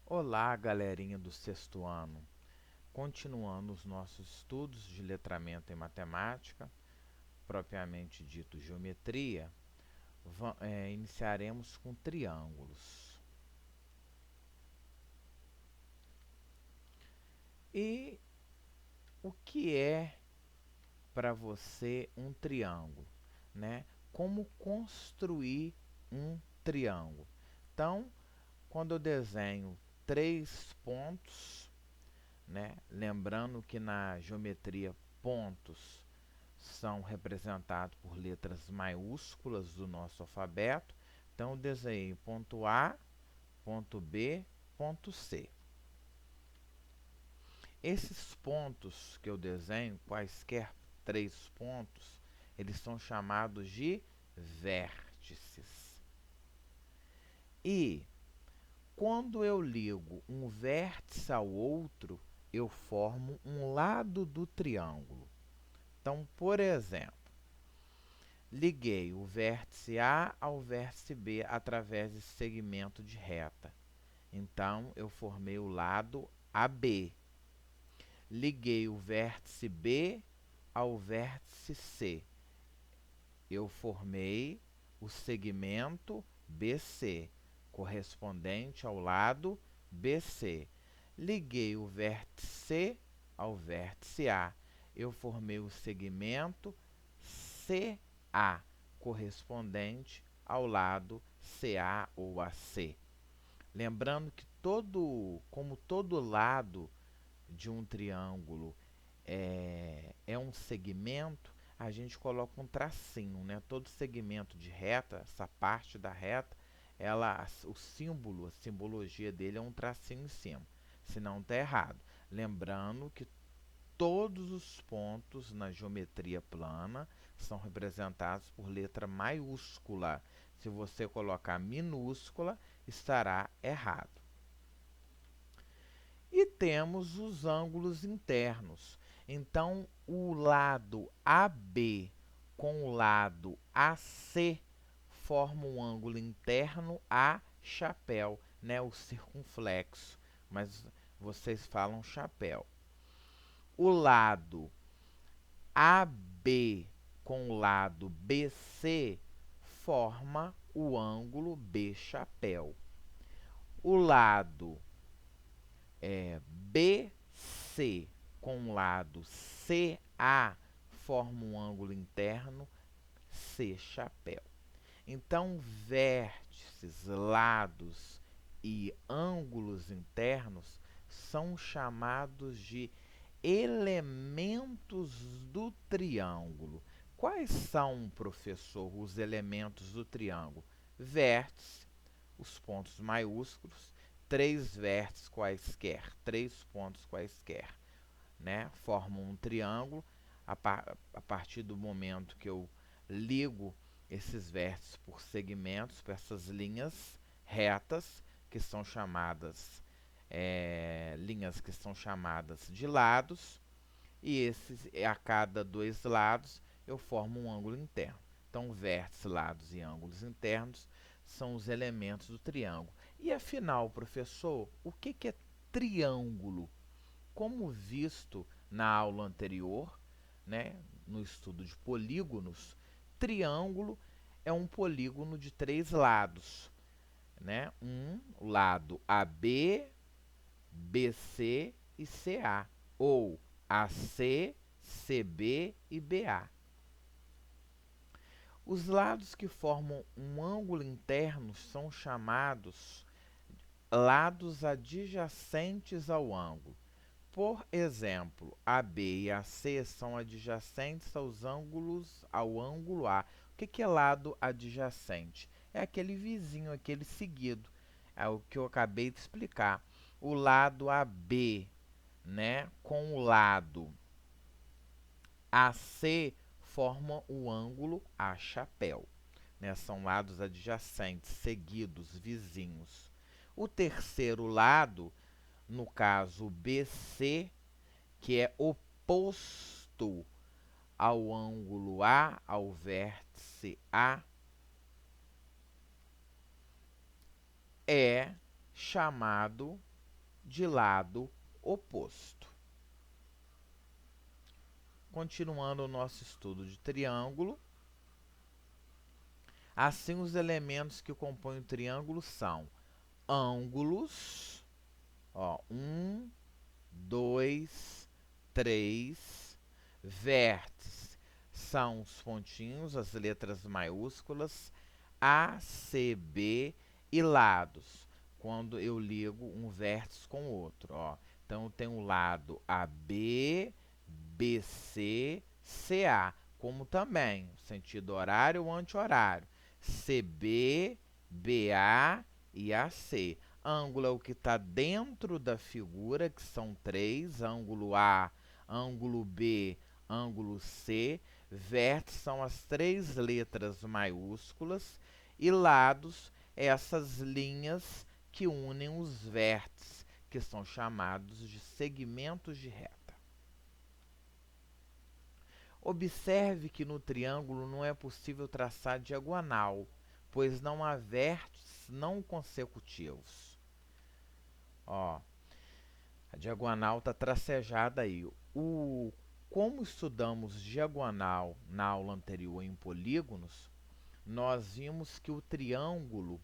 Olá, galerinha do sexto ano. Continuando os nossos estudos de letramento em matemática, propriamente dito geometria, iniciaremos com triângulos. E o que é para você um triângulo, né? Como construir um triângulo? Então, quando eu desenho três pontos, né? Lembrando que na geometria pontos são representados por letras maiúsculas do nosso alfabeto. Então, eu desenhei ponto A, ponto B, ponto C. Esses pontos que eu desenho, quaisquer três pontos, eles são chamados de vértices. E quando eu ligo um vértice ao outro, eu formo um lado do triângulo. Então, por exemplo, liguei o vértice A ao vértice B através desse segmento de reta. Então, eu formei o lado AB. Liguei o vértice B ao vértice C. Eu formei o segmento BC, correspondente ao lado BC. Liguei o vértice C ao vértice A. Eu formei o segmento CA, correspondente ao lado CA ou AC. Lembrando que como todo lado de um triângulo é um segmento, a gente coloca um tracinho, né? Todo segmento de reta, essa parte da reta, o símbolo, a simbologia dele é um tracinho em cima, senão está errado. Lembrando que todos os pontos na geometria plana são representados por letra maiúscula. Se você colocar minúscula, estará errado. E temos os ângulos internos. Então, o lado AB com o lado AC formam um ângulo interno a chapéu, né? O circunflexo, mas vocês falam chapéu. O lado AB com o lado BC forma o ângulo B chapéu. O lado BC com o lado CA forma um ângulo interno C chapéu. Então, vértices, lados e ângulos internos são chamados de elementos do triângulo. Quais são, professor, os elementos do triângulo? Vértice, os pontos maiúsculos, três vértices quaisquer, três pontos quaisquer, né? Formam um triângulo. A partir do momento que eu ligo esses vértices por segmentos, por essas linhas retas, que são chamadas linhas que são chamadas de lados, e a cada dois lados eu formo um ângulo interno. Então, vértices, lados e ângulos internos são os elementos do triângulo. E afinal, professor, o que é triângulo? Como visto na aula anterior, né, no estudo de polígonos, triângulo é um polígono de três lados, né? Um lado AB, BC e CA, ou AC, CB e BA. Os lados que formam um ângulo interno são chamados lados adjacentes ao ângulo. Por exemplo, AB e AC são adjacentes ao ângulo A. O que é lado adjacente? É aquele vizinho, aquele seguido. É o que eu acabei de explicar. O lado AB, né, com o lado AC formam o ângulo A chapéu. Né? São lados adjacentes, seguidos, vizinhos. O terceiro lado, no caso BC, que é oposto ao ângulo A, ao vértice A, é chamado de lado oposto. Continuando o nosso estudo de triângulo, assim os elementos que compõem o triângulo são ângulos, ó, 1, 2, 3, vértices, são os pontinhos, as letras maiúsculas, A, C, B e lados, quando eu ligo um vértice com o outro, ó. Então, eu tenho o lado AB, BC, CA, como também sentido horário ou anti-horário, CB, BA e AC. Ângulo é o que está dentro da figura, que são três, ângulo A, ângulo B, ângulo C. Vértices são as três letras maiúsculas e lados, essas linhas que unem os vértices, que são chamados de segmentos de reta. Observe que no triângulo não é possível traçar diagonal, pois não há vértices não consecutivos. Ó, a diagonal está tracejada aí. Como estudamos diagonal na aula anterior em polígonos, nós vimos que o triângulo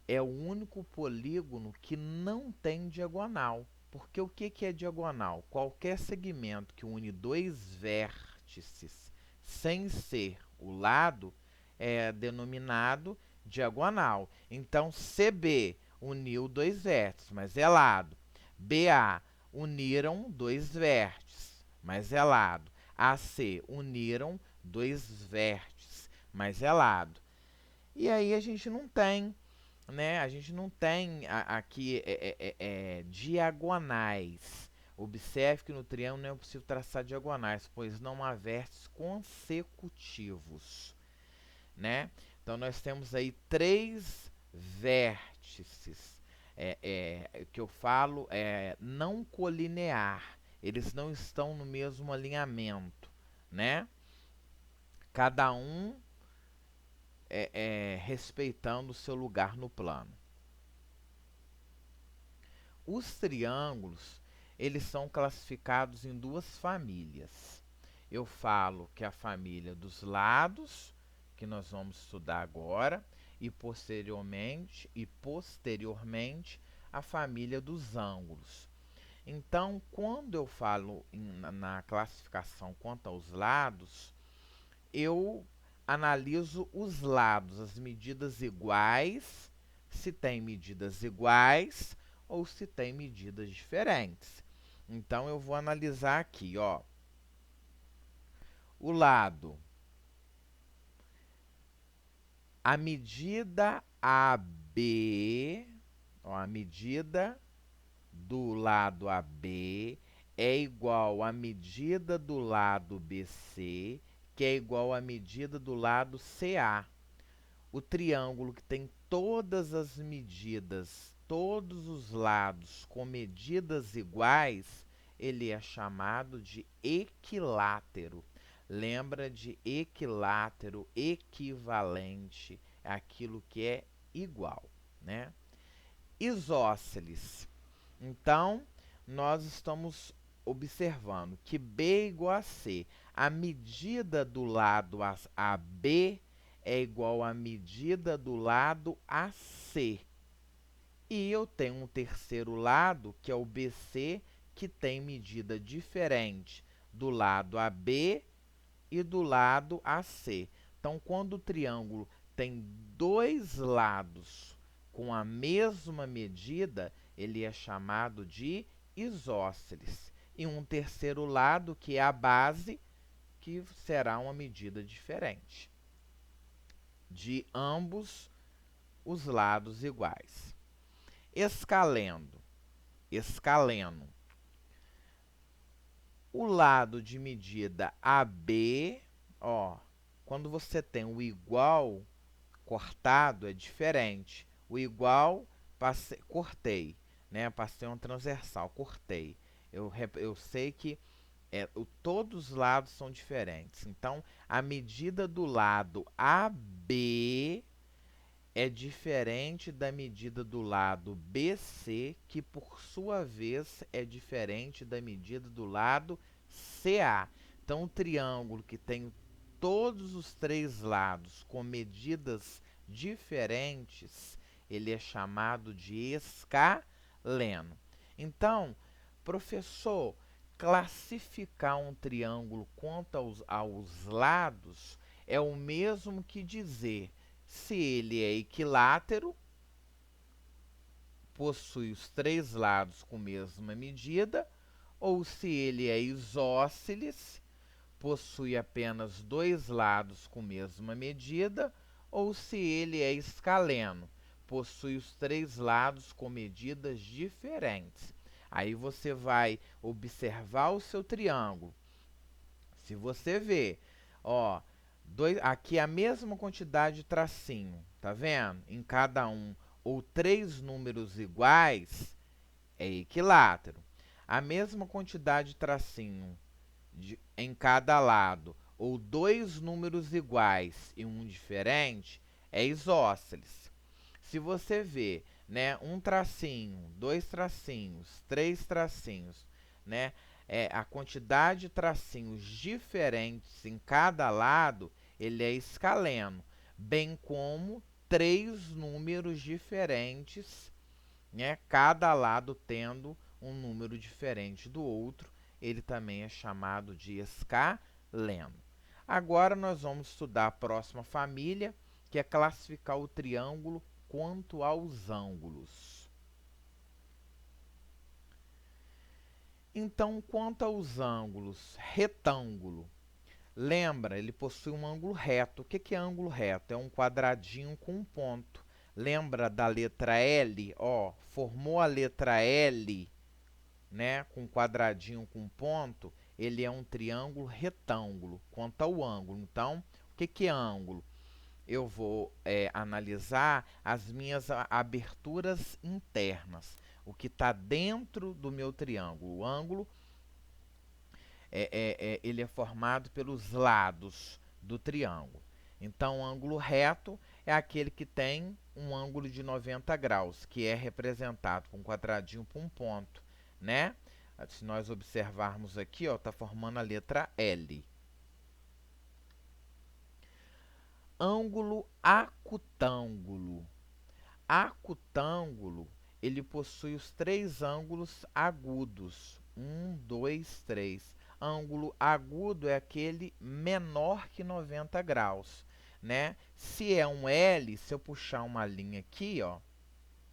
é o único polígono que não tem diagonal. Porque o que é diagonal? Qualquer segmento que une dois vértices sem ser o lado é denominado diagonal. Então, CB uniu dois vértices, mas é lado. BA uniram dois vértices, mas é lado. AC uniram dois vértices, mas é lado. E aí a gente não tem, né? A gente não tem aqui diagonais. Observe que no triângulo não é possível traçar diagonais, pois não há vértices consecutivos, né? Então nós temos aí três vértices que eu falo não colinear. Eles não estão no mesmo alinhamento, né? Cada um respeitando o seu lugar no plano. Os triângulos, eles são classificados em duas famílias. Eu falo que é a família dos lados, que nós vamos estudar agora, e posteriormente a família dos ângulos. Então, quando eu falo na classificação quanto aos lados, eu analiso os lados, as medidas iguais, se tem medidas iguais ou se tem medidas diferentes. Então, eu vou analisar aqui, ó, o lado, a medida AB, ó, a medida do lado AB é igual à medida do lado BC, que é igual à medida do lado CA. O triângulo que tem todas as medidas, todos os lados com medidas iguais, ele é chamado de equilátero. Lembra de equilátero, equivalente, é aquilo que é igual, né? Isósceles. Então, nós estamos observando que B é igual a C. A medida do lado AB é igual à medida do lado AC. E eu tenho um terceiro lado, que é o BC, que tem medida diferente do lado AB e do lado AC. Então, quando o triângulo tem dois lados com a mesma medida, ele é chamado de isósceles. E um terceiro lado, que é a base, que será uma medida diferente de ambos os lados iguais. Escaleno. O lado de medida AB, ó, quando você tem o igual cortado, é diferente. O igual, cortei, né? Passei um transversal, cortei. Eu sei que todos os lados são diferentes. Então, a medida do lado AB é diferente da medida do lado BC, que por sua vez é diferente da medida do lado CA. Então, o triângulo que tem todos os três lados com medidas diferentes, ele é chamado de escaleno. Então, professor, classificar um triângulo quanto aos lados é o mesmo que dizer se ele é equilátero, possui os três lados com mesma medida, ou se ele é isósceles, possui apenas dois lados com mesma medida, ou se ele é escaleno, possui os três lados com medidas diferentes. Aí você vai observar o seu triângulo. Se você vê, ó, aqui a mesma quantidade de tracinho, tá vendo? Em cada um, ou três números iguais, é equilátero. A mesma quantidade de tracinho em cada lado, ou dois números iguais e um diferente, é isósceles. Se você vê, né, um tracinho, dois tracinhos, três tracinhos, né, a quantidade de tracinhos diferentes em cada lado, ele é escaleno, bem como três números diferentes, né, cada lado tendo um número diferente do outro, ele também é chamado de escaleno. Agora nós vamos estudar a próxima família, que é classificar o triângulo quanto aos ângulos. Então, quanto aos ângulos, retângulo. Lembra, ele possui um ângulo reto. O que é ângulo reto? É um quadradinho com um ponto. Lembra da letra L? Ó, formou a letra L, né, com um quadradinho com um ponto, ele é um triângulo retângulo, quanto ao ângulo. Então, o que é ângulo? Eu vou analisar as minhas aberturas internas, o que está dentro do meu triângulo. O ângulo ele é formado pelos lados do triângulo. Então, o ângulo reto é aquele que tem um ângulo de 90 graus, que é representado com um quadradinho por um ponto, né? Se nós observarmos aqui, ó, está formando a letra L. Ângulo acutângulo. Acutângulo, ele possui os três ângulos agudos. 1, 2, 3. Ângulo agudo é aquele menor que 90 graus, né? Se é um L, se eu puxar uma linha aqui, ó,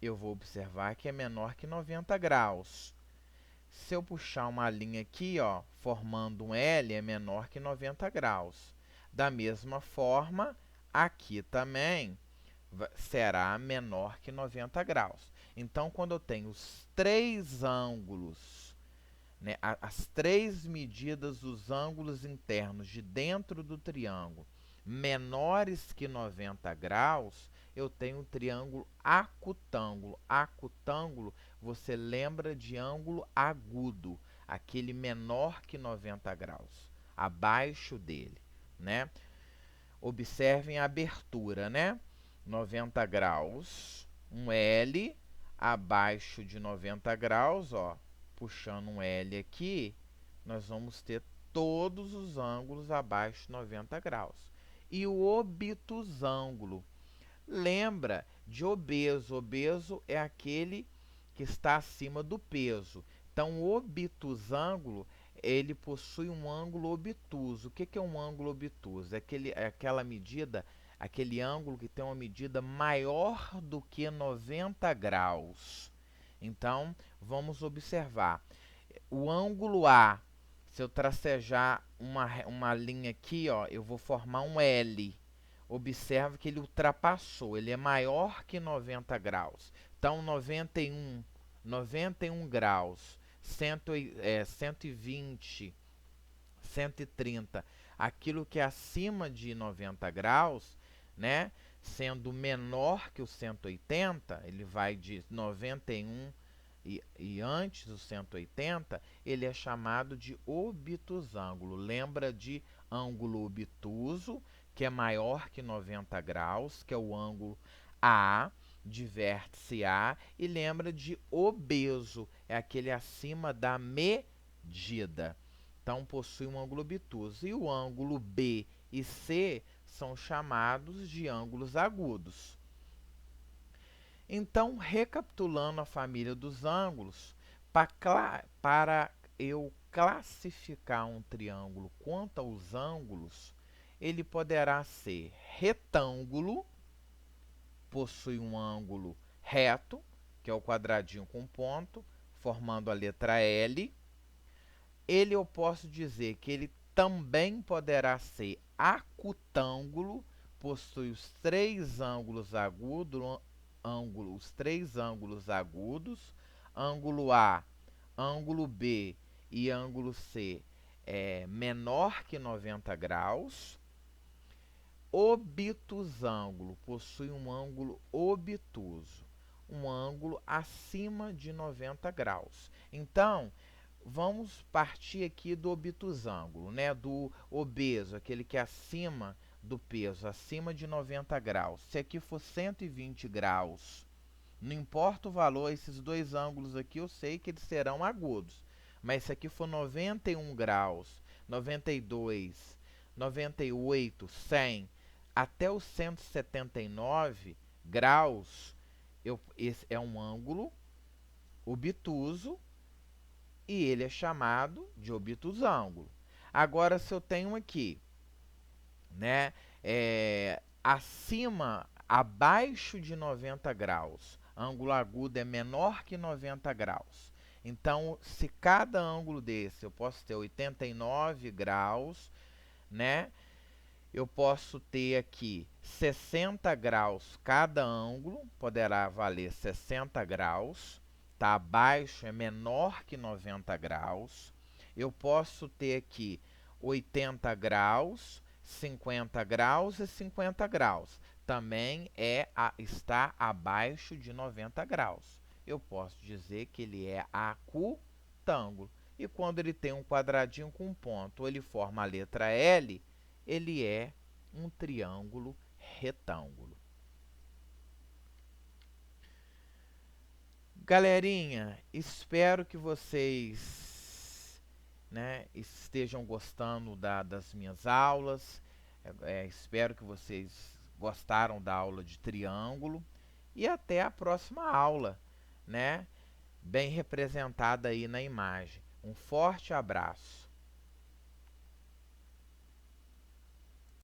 eu vou observar que é menor que 90 graus. Se eu puxar uma linha aqui, ó, formando um L, é menor que 90 graus. Da mesma forma, aqui também será menor que 90 graus. Então, quando eu tenho os três ângulos, né, as três medidas dos ângulos internos de dentro do triângulo menores que 90 graus, eu tenho o triângulo acutângulo. Acutângulo, você lembra de ângulo agudo, aquele menor que 90 graus, abaixo dele, né? Observem a abertura, né? 90 graus, um L, abaixo de 90 graus, ó, puxando um L aqui, nós vamos ter todos os ângulos abaixo de 90 graus. E o obtusângulo, lembra de obeso. Obeso é aquele que está acima do peso. Então, o obtusângulo, ele possui um ângulo obtuso. O que é um ângulo obtuso? É aquela medida, aquele ângulo que tem uma medida maior do que 90 graus. Então, vamos observar. O ângulo A, se eu tracejar uma linha aqui, ó, eu vou formar um L. Observe que ele ultrapassou, ele é maior que 90 graus. Então, 91 graus, 120, 130, aquilo que é acima de 90 graus, né, sendo menor que o 180, ele vai de 91 e antes do 180, ele é chamado de obtusângulo. Lembra de ângulo obtuso, que é maior que 90 graus, que é o ângulo A, de vértice A, e lembra de obeso, é aquele acima da medida. Então, possui um ângulo obtuso. E o ângulo B e C são chamados de ângulos agudos. Então, recapitulando a família dos ângulos, para eu classificar um triângulo quanto aos ângulos, ele poderá ser retângulo, possui um ângulo reto, que é o quadradinho com ponto, formando a letra L. Eu posso dizer que ele também poderá ser acutângulo, possui os três ângulos agudos, ângulo A, ângulo B e ângulo C é menor que 90 graus. Obtusângulo possui um ângulo obtuso, um ângulo acima de 90 graus. Então, vamos partir aqui do obtusângulo, né? Do obeso, aquele que é acima do peso, acima de 90 graus. Se aqui for 120 graus, não importa o valor, esses dois ângulos aqui eu sei que eles serão agudos. Mas se aqui for 91 graus, 92, 98, 100, até os 179 graus, esse é um ângulo obtuso e ele é chamado de obtusângulo. Agora, se eu tenho aqui, né, abaixo de 90 graus, ângulo agudo é menor que 90 graus. Então, se cada ângulo desse eu posso ter 89 graus, né? Eu posso ter aqui 60 graus cada ângulo, poderá valer 60 graus, tá? Abaixo é menor que 90 graus. Eu posso ter aqui 80 graus, 50 graus e 50 graus. Também está abaixo de 90 graus. Eu posso dizer que ele é acutângulo. E quando ele tem um quadradinho com ponto, ou ele forma a letra L, ele é um triângulo retângulo. Galerinha, espero que vocês, né, estejam gostando das minhas aulas. Espero que vocês gostaram da aula de triângulo. E até a próxima aula, né, bem representada aí na imagem. Um forte abraço.